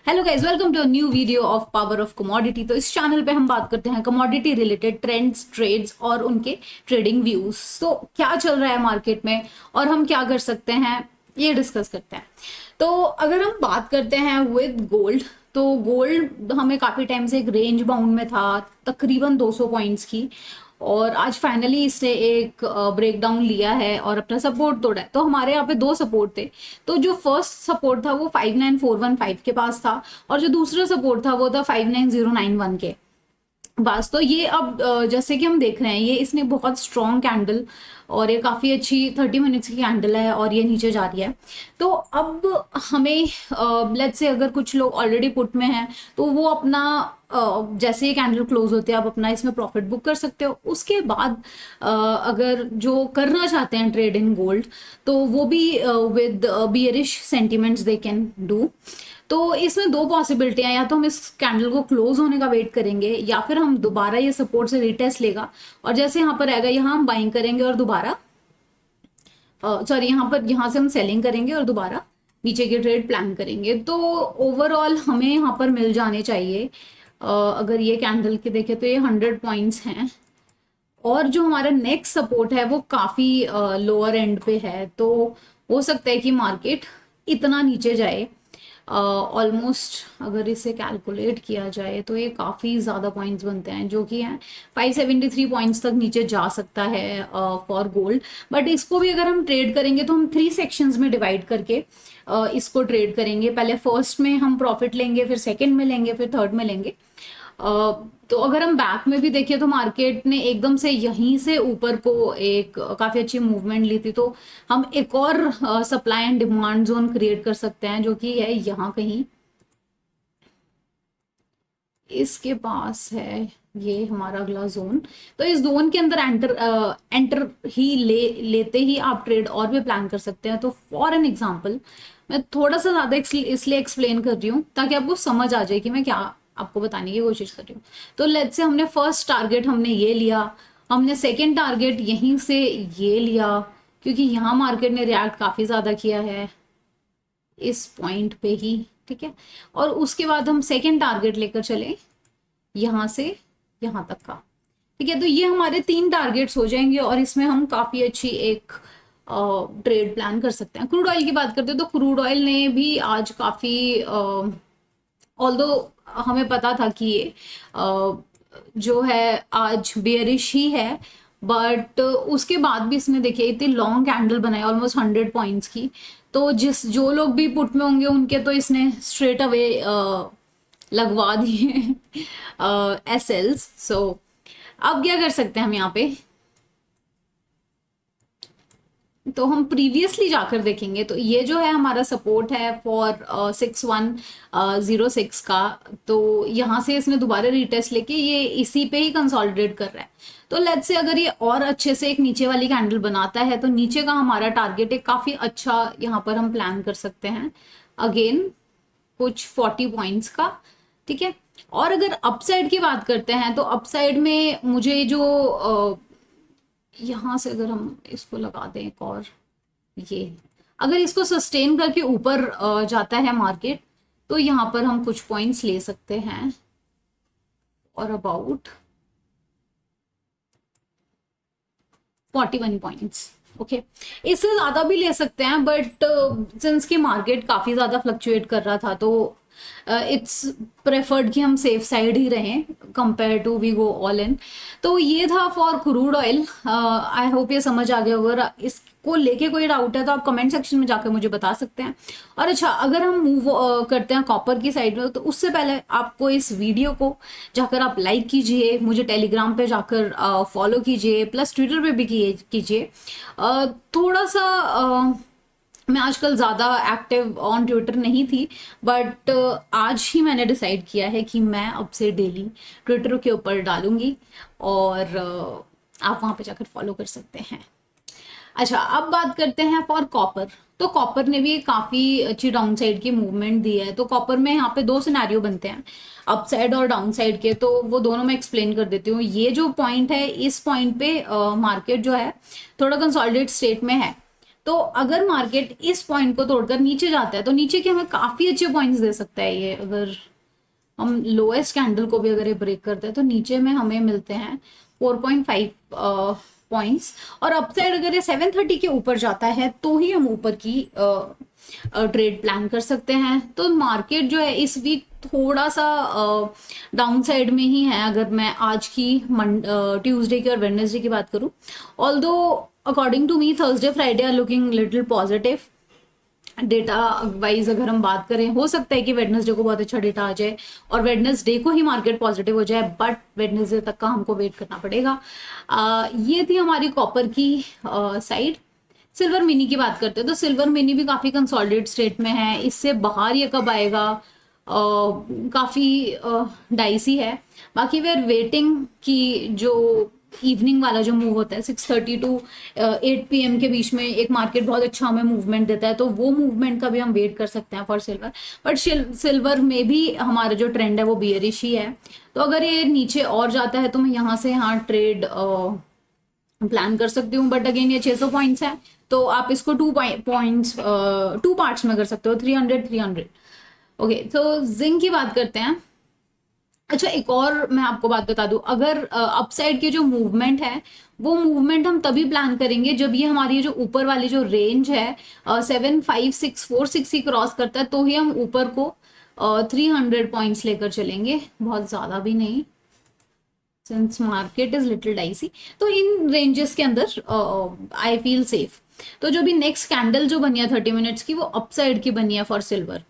Hello guys, welcome to a new video of power of commodity. तो इस channel पे हम बात करते हैं कमोडिटी रिलेटेड ट्रेंड्स, ट्रेड्स और उनके ट्रेडिंग व्यूज। तो क्या चल रहा है मार्केट में और हम क्या कर सकते हैं, ये डिस्कस करते हैं। तो अगर हम बात करते हैं विद गोल्ड, तो गोल्ड हमें काफी टाइम से एक रेंज बाउंड में था, तकरीबन 200 पॉइंट्स की। और आज फाइनली इसने एक ब्रेकडाउन लिया है और अपना सपोर्ट तोड़ा है। तो हमारे यहाँ पे दो सपोर्ट थे। तो जो फर्स्ट सपोर्ट था वो 59415 के पास था, और जो दूसरा सपोर्ट था वो था 59091 के बस। तो ये अब जैसे कि हम देख रहे हैं, ये इसने बहुत स्ट्रॉन्ग कैंडल और ये काफ़ी अच्छी 30 मिनट्स की कैंडल है और ये नीचे जा रही है। तो अब हमें लेट्स से अगर कुछ लोग ऑलरेडी पुट में हैं तो वो अपना जैसे ये कैंडल क्लोज होते हैं आप अपना इसमें प्रॉफिट बुक कर सकते हो। उसके बाद अगर जो करना चाहते हैं ट्रेड इन गोल्ड, तो वो भी with bearish sentiments they can do. तो इसमें दो पॉसिबिलिटियां, या तो हम इस कैंडल को क्लोज होने का वेट करेंगे या फिर हम दोबारा ये सपोर्ट से रिटेस्ट लेगा और जैसे यहाँ पर आएगा यहाँ हम बाइंग करेंगे और दोबारा सॉरी यहाँ से हम सेलिंग करेंगे और दोबारा नीचे की ट्रेड प्लान करेंगे। तो ओवरऑल हमें यहाँ पर मिल जाने चाहिए अगर ये कैंडल के देखें तो ये 100 पॉइंट्स हैं और जो हमारा नेक्स्ट सपोर्ट है वो काफी लोअर एंड पे है। तो हो सकता है कि मार्केट इतना नीचे जाए, ऑलमोस्ट अगर इसे कैलकुलेट किया जाए तो ये काफ़ी ज़्यादा पॉइंट्स बनते हैं, जो कि हैं 573 पॉइंट्स तक नीचे जा सकता है फॉर गोल्ड। बट इसको भी अगर हम ट्रेड करेंगे तो हम 3 सेक्शंस में डिवाइड करके इसको ट्रेड करेंगे। पहले फर्स्ट में हम प्रॉफिट लेंगे, फिर सेकंड में लेंगे, फिर थर्ड में लेंगे। तो अगर हम बैक में भी देखें तो मार्केट ने एकदम से यहीं से ऊपर को एक काफी अच्छी मूवमेंट ली थी। तो हम एक और supply and demand zone create कर सकते हैं, जो कि है यहाँ कहीं इसके पास है ये हमारा अगला जोन। तो इस जोन के अंदर एंटर ही लेते ही आप ट्रेड और भी प्लान कर सकते हैं। तो फॉर एन एग्जांपल मैं थोड़ा सा ज्यादा इसलिए एक्सप्लेन कर रही हूँ ताकि आपको समझ आ जाए कि मैं क्या आपको बताने की कोशिश कर रही हूँ। तो लेट्स से हमने फर्स्ट टारगेट हमने ये लिया, हमने सेकेंड टारगेट यहीं से ये लिया, क्योंकि यहाँ मार्केट ने रिएक्ट काफी ज्यादा किया है इस पॉइंट पे ही, ठीक है। और उसके बाद हम सेकेंड टारगेट लेकर चले यहाँ से यहाँ तक का, ठीक है। तो ये हमारे 3 टारगेट्स हो जाएंगे और इसमें हम काफी अच्छी एक ट्रेड प्लान कर सकते हैं। क्रूड ऑयल की बात करते हैं तो क्रूड ऑयल ने भी आज काफी ऑल्दो हमें पता था कि ये जो है आज बेयरिश ही है, बट उसके बाद भी इसने देखिए इतनी लॉन्ग कैंडल बनाई ऑलमोस्ट 100 पॉइंट्स की। तो जो लोग भी पुट में होंगे उनके तो इसने स्ट्रेट अवे लगवा दिए एसएल्स। सो अब क्या कर सकते हैं हम यहाँ पे, तो हम प्रीवियसली जाकर देखेंगे। तो ये जो है हमारा सपोर्ट है फॉर 6106 का। तो यहाँ से इसने दोबारा रिटेस्ट लेके ये इसी पे ही कंसोलिडेट कर रहा है। तो लेट्स से अगर ये और अच्छे से एक नीचे वाली कैंडल बनाता है तो नीचे का हमारा टारगेट एक काफी अच्छा यहाँ पर हम प्लान कर सकते हैं, अगेन कुछ 40 पॉइंट्स का, ठीक है। और अगर अपसाइड की बात करते हैं तो अपसाइड में मुझे जो यहाँ से अगर हम इसको लगा दें एक और, ये अगर इसको सस्टेन करके ऊपर जाता है मार्केट तो यहाँ पर हम कुछ पॉइंट्स ले सकते हैं और अबाउट 41 पॉइंट्स, ओके। इससे ज्यादा भी ले सकते हैं, बट सिंस की मार्केट काफी ज्यादा फ्लक्चुएट कर रहा था तो इट्स प्रेफर्ड कि हम सेफ साइड ही रहें compare to we go all in. तो ये था for crude oil. I hope ये समझ आ गया। अगर इसको लेके कोई डाउट है तो आप कमेंट सेक्शन में जाकर मुझे बता सकते हैं। और अच्छा, अगर हम मूव करते हैं कॉपर की साइड में, तो उससे पहले आपको इस वीडियो को जाकर आप लाइक कीजिए, मुझे टेलीग्राम पे जाकर फॉलो कीजिए, प्लस ट्विटर पे भी कीजिए। थोड़ा सा मैं आजकल ज़्यादा एक्टिव ऑन ट्विटर नहीं थी, बट आज ही मैंने डिसाइड किया है कि मैं अब से डेली ट्विटर के ऊपर डालूंगी और आप वहाँ पे जाकर फॉलो कर सकते हैं। अच्छा, अब बात करते हैं फॉर कॉपर। तो कॉपर ने भी काफ़ी अच्छी डाउन साइड की मूवमेंट दी है। तो कॉपर में यहाँ पे 2 सिनेरियो बनते हैं, अप साइड और डाउन साइड के। तो वो दोनों मैं एक्सप्लेन कर देती हूँ। ये जो पॉइंट है, इस पॉइंट पे मार्केट जो है थोड़ा कंसोलिडेट स्टेट में है। तो अगर मार्केट इस पॉइंट को तोड़कर नीचे जाता है तो नीचे के हमें काफी अच्छे पॉइंट्स दे सकता है ये। अगर हम लोएस्ट कैंडल को भी अगर ये ब्रेक करते हैं तो नीचे में हमें मिलते हैं 4.5 पॉइंट्स, और अपसाइड अगर ये 730 के ऊपर जाता है तो ही हम ऊपर की ट्रेड प्लान कर सकते हैं। तो मार्केट जो है इस वीक थोड़ा सा डाउन साइड में ही है अगर मैं आज की ट्यूसडे की और वेडनेसडे की बात करूं। Although according to me Thursday Friday are looking little positive. Data wise अगर हम बात करें, हो सकता है कि वेडनेसडे को बहुत अच्छा डेटा आ जाए और वेडनेसडे को ही मार्केट पॉजिटिव हो जाए, बट वेडनेसडे तक का हमको वेट करना पड़ेगा। ये थी हमारी कॉपर की साइड। सिल्वर मिनी की बात करते हैं तो सिल्वर मिनी भी काफी कंसोलिडेट स्टेट में है, इससे बाहर ये कब आएगा काफी डाइसी है। बाकी वे आर वेटिंग कि जो इवनिंग वाला जो मूव होता है 6:30 टू 8 PM के बीच में एक मार्केट बहुत अच्छा हमें मूवमेंट देता है, तो वो मूवमेंट का भी हम वेट कर सकते हैं फॉर सिल्वर। बट सिल्वर में भी हमारा जो ट्रेंड है वो बियरिश ही है, तो अगर ये नीचे और जाता है तो मैं यहाँ से यहाँ ट्रेड प्लान कर सकती हूँ। बट अगेन ये 600 पॉइंट्स है तो आप इसको 2 पार्ट्स में कर सकते हो, 300। ओके, तो जिंक की बात करते हैं। अच्छा, एक और मैं आपको बात बता दूं, अगर अपसाइड की जो मूवमेंट है वो मूवमेंट हम तभी प्लान करेंगे जब ये हमारी जो ऊपर वाली जो रेंज है 75646 ही क्रॉस करता है, तो ही हम ऊपर को 300 पॉइंट्स लेकर चलेंगे, बहुत ज्यादा भी नहीं, since market is little dicey. तो इन रेंजेस के अंदर आई फील सेफ। तो जो भी नेक्स्ट कैंडल जो बनी है 30 मिनट्स की वो अपसाइड की बनी है फॉर सिल्वर,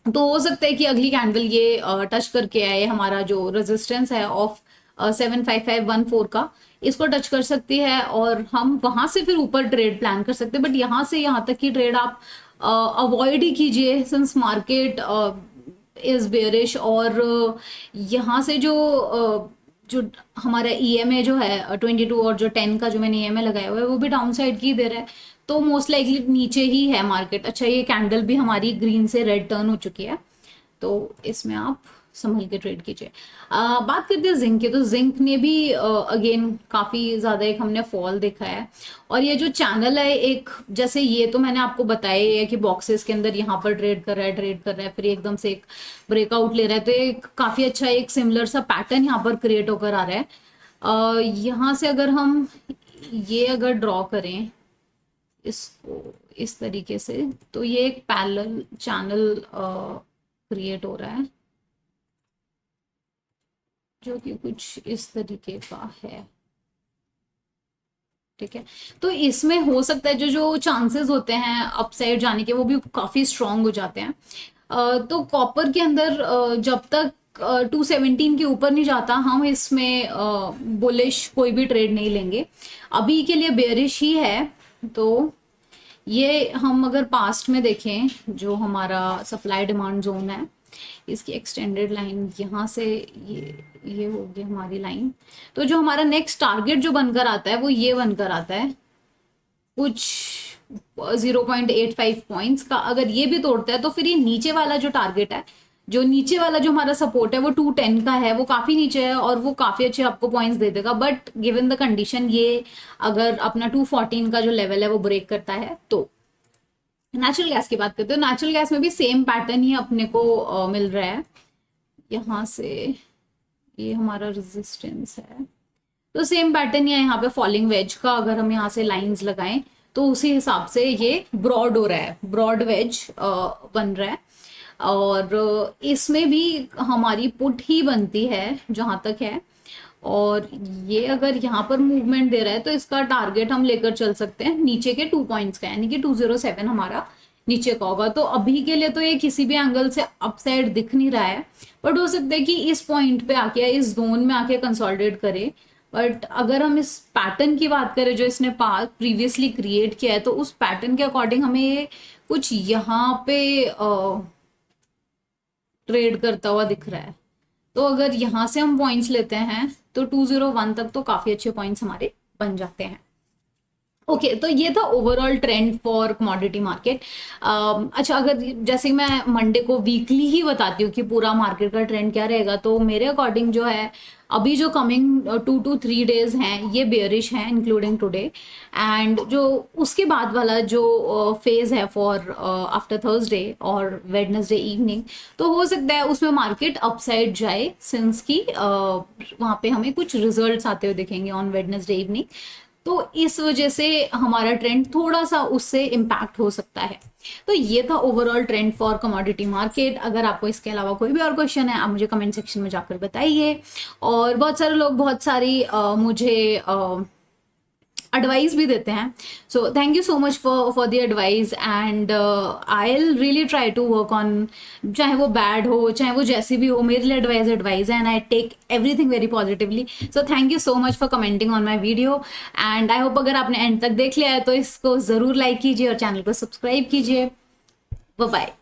तो हो सकता है कि अगली कैंडल ये टच करके आए हमारा जो रेजिस्टेंस है ऑफ 75514 का, इसको टच कर सकती है और हम वहां से फिर ऊपर ट्रेड प्लान कर सकते हैं। बट यहाँ से यहाँ तक की ट्रेड आप अवॉइड ही कीजिए सिंस मार्केट इज बेयरिश। और यहाँ से जो हमारा ईएमए जो है 22 और जो 10 का जो मैंने ईएमए लगाया हुआ है वो भी डाउन साइड की दे रहा है, तो मोस्ट लाइकली नीचे ही है मार्केट। अच्छा, ये कैंडल भी हमारी ग्रीन से रेड टर्न हो चुकी है, तो इसमें आप संभल के ट्रेड कीजिए। बात करते हैं जिंक की, तो जिंक ने भी अगेन काफी ज्यादा एक हमने फॉल देखा है। और ये जो चैनल है एक, जैसे ये तो मैंने आपको बताया है कि बॉक्सेस के अंदर यहाँ पर ट्रेड कर रहा है फिर एकदम से एक ब्रेकआउट ले रहा है, तो एक काफी अच्छा एक सिमिलर सा पैटर्न यहाँ पर क्रिएट होकर आ रहा है। यहाँ से अगर हम ये अगर ड्रॉ करें इसको इस तरीके से, तो ये एक पैरेलल चैनल क्रिएट हो रहा है जो कि कुछ इस तरीके का है, ठीक है। तो इसमें हो सकता है जो चांसेस होते हैं अपसाइड जाने के वो भी काफी स्ट्रांग हो जाते हैं। तो कॉपर के अंदर जब तक 217 के ऊपर नहीं जाता हम इसमें बुलिश कोई भी ट्रेड नहीं लेंगे, अभी के लिए बेयरिश ही है। तो ये हम अगर पास्ट में देखें जो हमारा सप्लाई डिमांड जोन है, इसकी एक्सटेंडेड लाइन यहाँ से ये होगी हमारी लाइन, तो जो हमारा नेक्स्ट टारगेट जो बनकर आता है वो ये बनकर आता है कुछ 0.85 पॉइंट्स का। अगर ये भी तोड़ता है तो फिर ये नीचे वाला जो टारगेट है, जो नीचे वाला जो हमारा सपोर्ट है वो 210 का है, वो काफी नीचे है और वो काफी अच्छे आपको पॉइंट्स दे देगा। बट गिवन द कंडीशन ये अगर अपना 214 का जो लेवल है वो ब्रेक करता है तो। नेचुरल गैस की बात करते हो, नेचुरल गैस में भी सेम पैटर्न ही अपने को मिल रहा है। यहाँ से ये हमारा रेजिस्टेंस है, तो सेम पैटर्न ही है यहाँ पे फॉलिंग वेज का। अगर हम यहाँ से लाइंस लगाएं तो उसी हिसाब से ये ब्रॉड हो रहा है, ब्रॉड वेज बन रहा है। और इसमें भी हमारी पुट ही बनती है जहां तक है, और ये अगर यहाँ पर मूवमेंट दे रहा है तो इसका टारगेट हम लेकर चल सकते हैं नीचे के 2 पॉइंट्स का, यानी कि 207 हमारा नीचे का होगा। तो अभी के लिए तो ये किसी भी एंगल से अपसाइड दिख नहीं रहा है, बट हो सकता है कि इस पॉइंट पे आके इस जोन में आके कंसोलिडेट करे। बट अगर हम इस पैटर्न की बात करें जो इसने प्रीवियसली क्रिएट किया है, तो उस पैटर्न के अकॉर्डिंग हमें ये कुछ यहाँ पे ट्रेड करता हुआ दिख रहा है। तो अगर यहाँ से हम पॉइंट्स लेते हैं तो 201 तक तो काफी अच्छे पॉइंट्स हमारे बन जाते हैं। ओके तो ये था overall trend for commodity market. अच्छा, अगर जैसे मैं मंडे को वीकली ही बताती हूँ कि पूरा मार्केट का ट्रेंड क्या रहेगा, तो मेरे अकॉर्डिंग जो है अभी जो कमिंग 2 to 3 days हैं ये बेयरिश हैं, इंक्लूडिंग टुडे। एंड जो उसके बाद वाला जो फेज है फॉर आफ्टर थर्सडे और वेडनेसडे इवनिंग, तो हो सकता है उसमें मार्केट अपसाइड जाए, सिंस की वहाँ पे हमें कुछ रिजल्ट्स आते हुए दिखेंगे ऑन वेडनेसडे इवनिंग। तो इस वजह से हमारा ट्रेंड थोड़ा सा उससे इम्पैक्ट हो सकता है। तो ये था overall trend for commodity market. अगर आपको इसके अलावा कोई भी और क्वेश्चन है, आप मुझे कमेंट सेक्शन में जाकर बताइए। और बहुत सारे लोग बहुत सारी मुझे एडवाइस भी देते हैं। So thank you so much for the advice, and I will really try to work on, चाहे वो बैड हो चाहे वो जैसी भी हो, मेरे लिए एडवाइस है, and I take everything very positively. So thank you so much for commenting on my video, and I hope अगर आपने एंड तक देख लिया है तो इसको ज़रूर लाइक कीजिए और चैनल को सब्सक्राइब कीजिए। Bye bye.